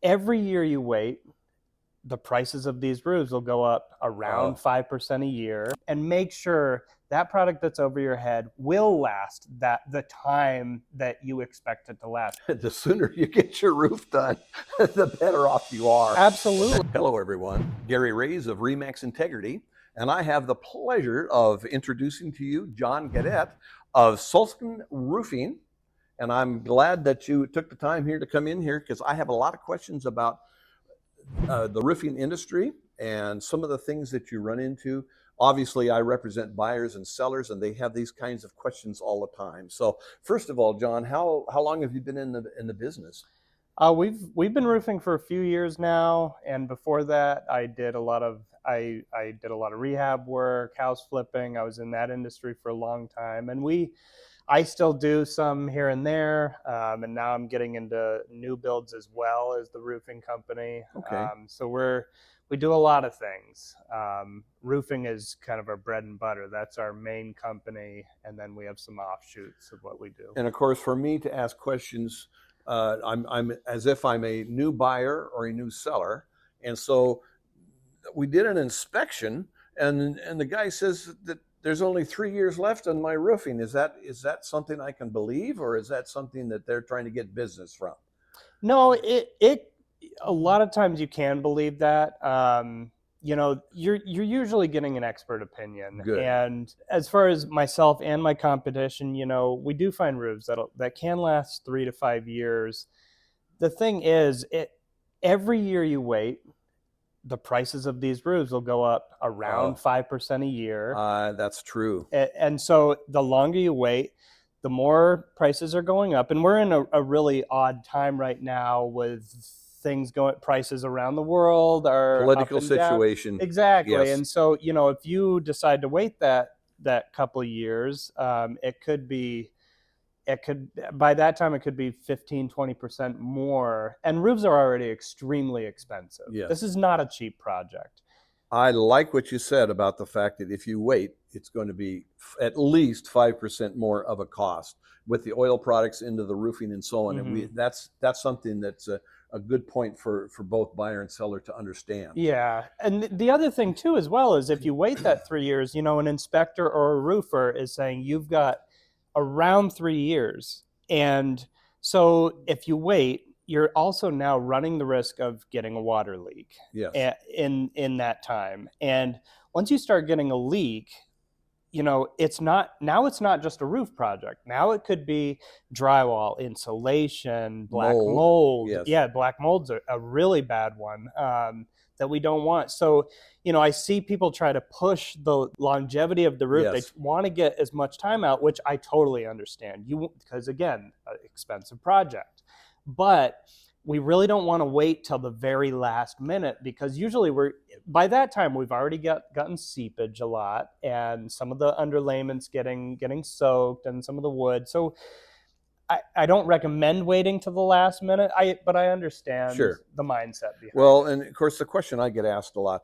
every year you wait, the prices of these roofs will go up around 5% a year. And make sure that product that's over your head will last the time that you expect it to last. The sooner you get your roof done, the better off you are. Absolutely. Hello, everyone. Gary Reyes of Remax Integrity, and I have the pleasure of introducing to you John Gadet of Solsken Roofing. And I'm glad that you took the time here to come in here because I have a lot of questions about the roofing industry and some of the things that you run into. Obviously, I represent buyers and sellers, and they have these kinds of questions all the time. So, first of all, John, how long have you been in the business? We've been roofing for a few years now, and before that, I did a lot of rehab work, house flipping. I was in that industry for a long time, and I still do some here and there, and now I'm getting into new builds as well as the roofing company. Okay. So we do a lot of things. Roofing is kind of our bread and butter. That's our main company, and then we have some offshoots of what we do. And of course, for me to ask questions, I'm as if I'm a new buyer or a new seller, and so we did an inspection, and the guy says that there's only 3 years left on my roofing. Is that something I can believe, or is that something that they're trying to get business from? No, it a lot of times you can believe that. You're usually getting an expert opinion. Good. And as far as myself and my competition, we do find roofs that can last 3 to 5 years. The thing is, every year you wait, the prices of these roofs will go up around 5% a year. That's true. And so the longer you wait, the more prices are going up. And we're in a really odd time right now with prices around the world are Political situation. Exactly. Yes. And so, if you decide to wait that couple of years, by that time it could be 15-20% more, and roofs are already extremely expensive. Yes. This is not a cheap project. I like what you said about the fact that if you wait, it's going to be at least 5% more of a cost with the oil products into the roofing and so on. Mm-hmm. And that's something that's a good point for both buyer and seller to understand. Yeah. And the other thing too, as well, is if you wait that 3 years, an inspector or a roofer is saying you've got around 3 years. And so if you wait, you're also now running the risk of getting a water leak. Yes. in that time. And once you start getting a leak, it's not just a roof project. Now it could be drywall, insulation, black mold. Yes. Yeah, black mold's a really bad one that we don't want. So, I see people try to push the longevity of the roof. Yes. They want to get as much time out, which I totally understand. Because again, an expensive project. But we really don't want to wait till the very last minute, because usually by that time we've already gotten seepage a lot, and some of the underlayment's getting soaked, and some of the wood. So I don't recommend waiting till the last minute. But I understand the mindset behind it. And of course the question I get asked a lot,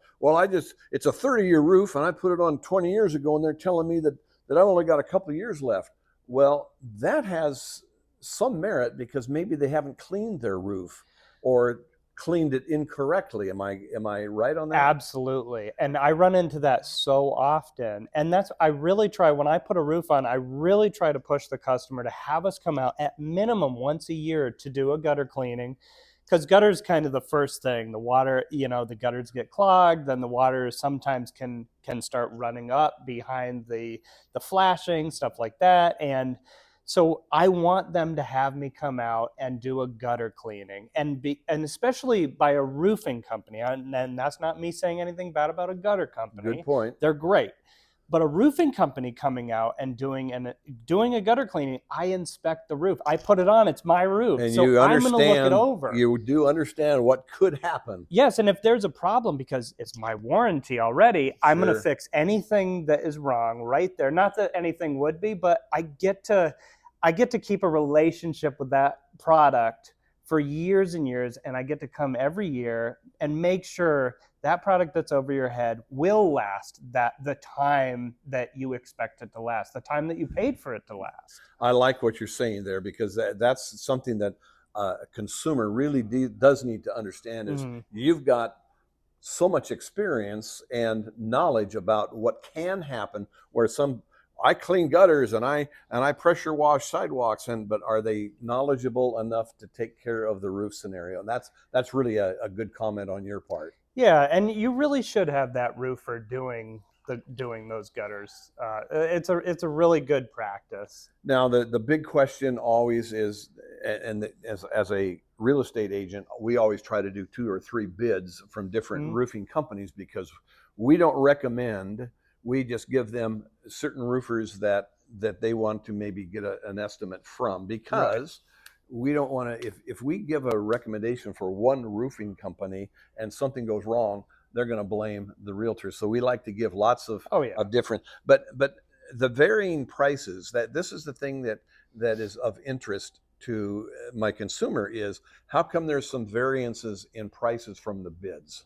it's a 30-year roof and I put it on 20 years ago and they're telling me that I've only got a couple of years left. Well, that has some merit because maybe they haven't cleaned their roof or cleaned it incorrectly. Am I right on that? Absolutely. And I run into that so often. And I really try, when I put a roof on, I really try to push the customer to have us come out at minimum once a year to do a gutter cleaning. Because gutter is kind of the first thing. The water, the gutters get clogged, then the water sometimes can start running up behind the flashing, stuff like that. And so I want them to have me come out and do a gutter cleaning, and especially by a roofing company. And that's not me saying anything bad about a gutter company. Good point. They're great. But a roofing company coming out and doing a gutter cleaning, I inspect the roof. I put it on. It's my roof. And so I'm going to look it over. You do understand what could happen. Yes, and if there's a problem, because it's my warranty already, I'm going to fix anything that is wrong right there. Not that anything would be, but I get to keep a relationship with that product for years and years, and I get to come every year and make sure that product that's over your head will last the time that you expect it to last, the time that you paid for it to last. I like what you're saying there, because that's something that a consumer really does need to understand is Mhm. you've got so much experience and knowledge about what can happen where some I clean gutters and I pressure wash sidewalks, and but are they knowledgeable enough to take care of the roof scenario? And that's really a good comment on your part. Yeah, and you really should have that roofer doing those gutters. It's a really good practice. Now, the big question always is, and as a real estate agent, we always try to do 2 or 3 bids from different Mhm. roofing companies because we don't recommend. We just give them certain roofers that they want to maybe get an estimate from Right. because we don't want to. If we give a recommendation for one roofing company and something goes wrong, they're going to blame the realtor. So we like to give lots Oh yeah. of different, but the varying prices, that this is the thing that is of interest to my consumer is how come there's some variances in prices from the bids.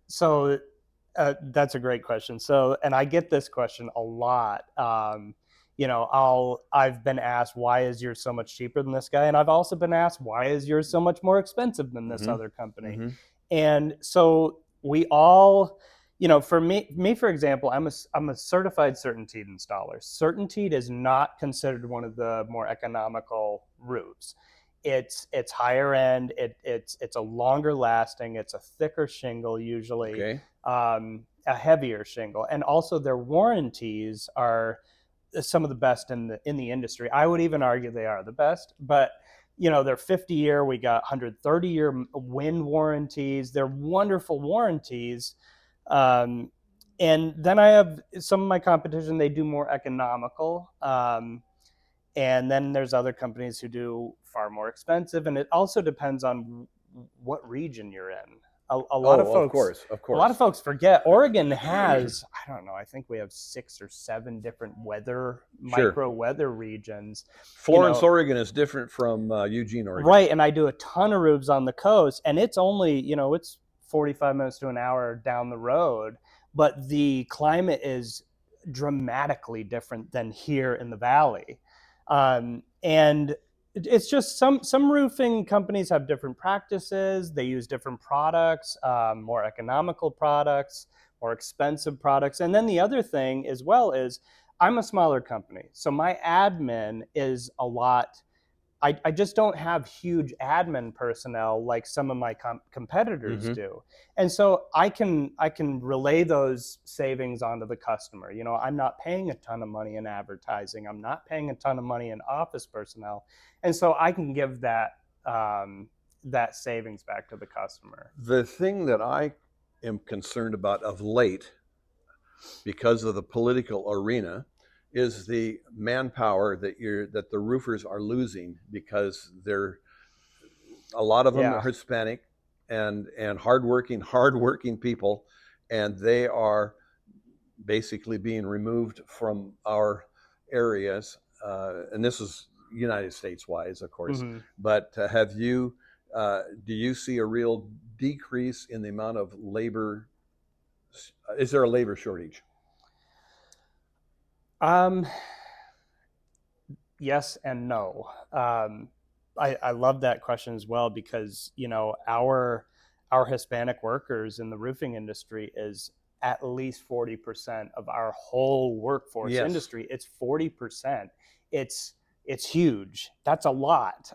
So that's a great question. So, and I get this question a lot. I've been asked, why is yours so much cheaper than this guy? And I've also been asked, why is yours so much more expensive than this Mm-hmm. other company? Mm-hmm. And so we all, for me, for example, I'm a certified CertainTeed installer. CertainTeed is not considered one of the more economical roofs. It's higher end. It's a longer lasting. It's a thicker shingle usually, Okay. a heavier shingle, and also their warranties are some of the best in the industry. I would even argue they are the best. But they're 50-year. We got 130-year wind warranties. They're wonderful warranties. Um, and then I have some of my competition. They do more economical. And then there's other companies who do far more expensive, and it also depends on what region you're in. A lot of Oh, of folks course, of a lot of course. folks forget Oregon has, I don't know, I think we have 6 or 7 different Sure. micro weather regions. you Florence, know Oregon is different from Eugene, Oregon. right, and I do a ton of roofs on the coast, and it's only, it's 45 minutes to an hour down the road, but the climate is dramatically different than here in the valley. And it's just some roofing companies have different practices. They use different products, more economical products, more expensive products. And then the other thing as well is I'm a smaller company, so my admin is a lot. I just don't have huge admin personnel like some of my competitors Mm-hmm. do, and so I can relay those savings onto the customer. I'm not paying a ton of money in advertising. I'm not paying a ton of money in office personnel, and so I can give that savings back to the customer. The thing that I am concerned about of late because of the political arena is the manpower that the roofers are losing because they're a lot of them are Yeah. Hispanic and hardworking people, and they are basically being removed from our areas. And this is United States wise, of course. Hmm. But do you see a real decrease in the amount of labor? Is there a labor shortage? Um, yes and no. I love that question as well because our Hispanic workers in the roofing industry is at least 40% of our whole workforce Yes. industry. It's 40%. It's huge. That's a lot.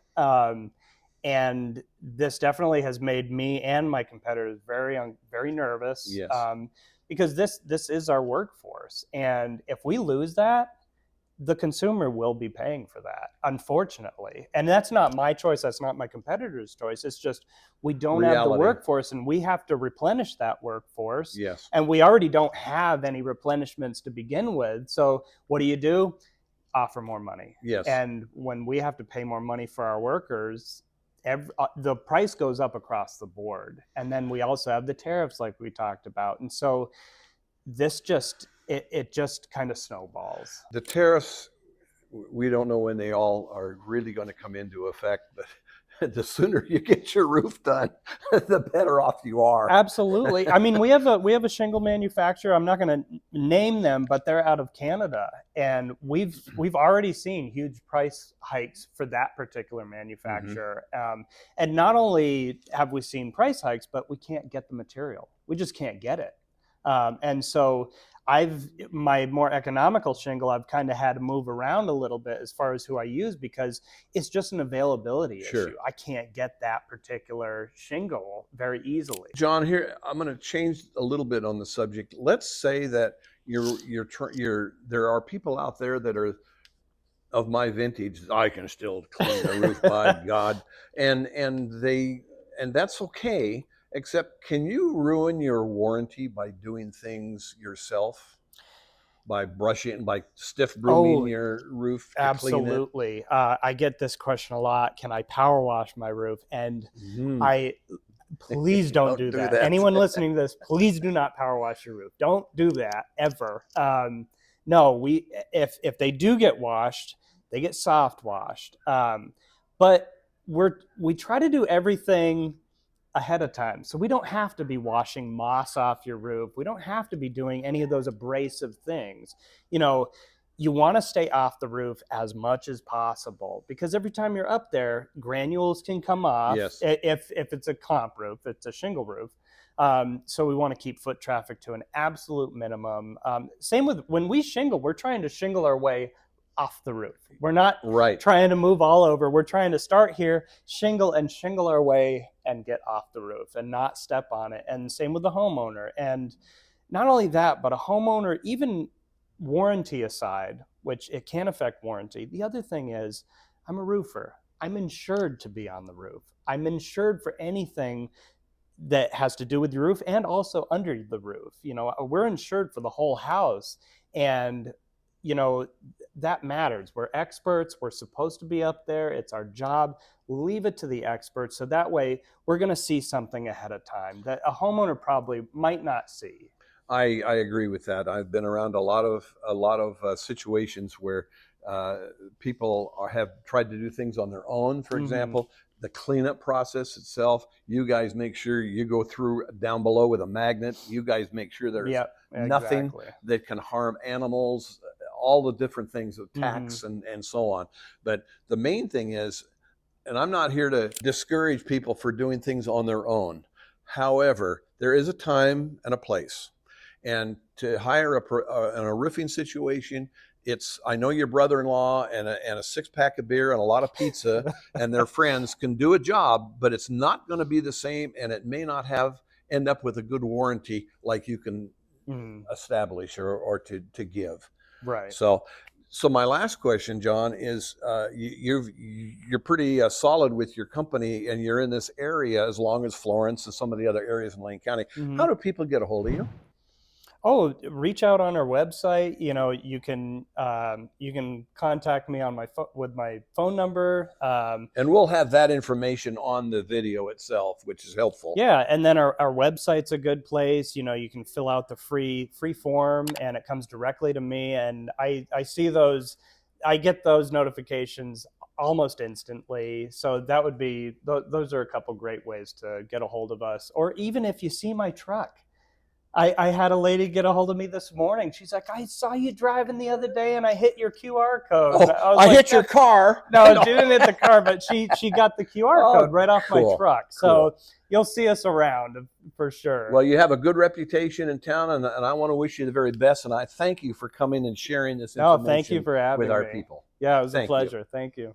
And this definitely has made me and my competitors very nervous, Yes. because this is our workforce, and if we lose that, the consumer will be paying for that, unfortunately. And that's not my choice. That's not my competitor's choice. It's just we don't have the Reality. workforce and we have to replenish that workforce. Yes. And we already don't have any replenishments to begin with. So what do? Offer more money. Yes. And when we have to pay more money for our workers, the price goes up across the board. And then we also have the tariffs, like we talked about. And so it just kind of snowballs. The tariffs, we don't know when they all are really going to come into effect, but the sooner you get your roof done, the better off you are. Absolutely. I mean, we have a shingle manufacturer. I'm not going to name them, but they're out of Canada, and we've already seen huge price hikes for that particular manufacturer. And not only have we seen price hikes, but we can't get the material. We just can't get it. And so my more economical shingle, I've kind of had to move around a little bit as far as who I use, because it's just an availability issue. I can't get that particular shingle very easily. John, here I'm going to change a little bit on the subject. Let's say that there are people out there that are of my vintage. I can still clean a roof, by God, and that's okay. Except, can you ruin your warranty by doing things yourself? By brushing, by stiff brooming your roof to absolutely. clean it? I get this question a lot. Can I power wash my roof? And please don't do that. Anyone listening to this, please do not power wash your roof. Don't do that ever. No, if they do get washed, they get soft washed. But we try to do everything ahead of time. So we don't have to be washing moss off your roof. We don't have to be doing any of those abrasive things. You want to stay off the roof as much as possible, because every time you're up there, granules can come off. Yes. If it's a comp roof, it's a shingle roof. So we want to keep foot traffic to an absolute minimum. Same with when we shingle, we're trying to shingle our way off the roof. We're not trying to move all over. We're trying to start here, shingle our way and get off the roof and not step on it. And same with the homeowner. And not only that, but a homeowner, even warranty aside, which it can affect warranty. The other thing is, I'm a roofer. I'm insured to be on the roof. I'm insured for anything that has to do with your roof and also under the roof. We're insured for the whole house. And that matters. We're experts. We're supposed to be up there. It's our job. Leave it to the experts. So that way we're going to see something ahead of time that a homeowner probably might not see. I agree with that. I've been around a lot of situations where people have tried to do things on their own. For example, the cleanup process itself, you guys make sure you go through down below with a magnet. You guys make sure there's nothing that can harm animals, all the different things of tacks and so on. But the main thing is, and I'm not here to discourage people for doing things on their own. However, there is a time and a place. And to hire in a roofing situation, I know your brother-in-law and a six-pack of beer and a lot of pizza and their friends can do a job, but it's not going to be the same, and it may not end up with a good warranty like you can establish or to give. Right. So my last question, John, is you're pretty solid with your company, and you're in this area as long as Florence and some of the other areas in Lane County. How do people get a hold of you? Oh, reach out on our website. You can contact me on with my phone number. And we'll have that information on the video itself, which is helpful. Yeah, and then our website's a good place. You can fill out the free form, and it comes directly to me. And I see those, I get those notifications almost instantly. So that would be, those are a couple great ways to get a hold of us. Or even if you see my truck. I had a lady get a hold of me this morning. She's like, I saw you driving the other day and I hit your QR code. Oh, I hit your car. No, she didn't hit the car, but she got the QR code right off my truck. So you'll see us around for sure. Well, you have a good reputation in town, and I want to wish you the very best. And I thank you for coming and sharing this information thank you for having with our me. people. Yeah, it was a pleasure. Thank you.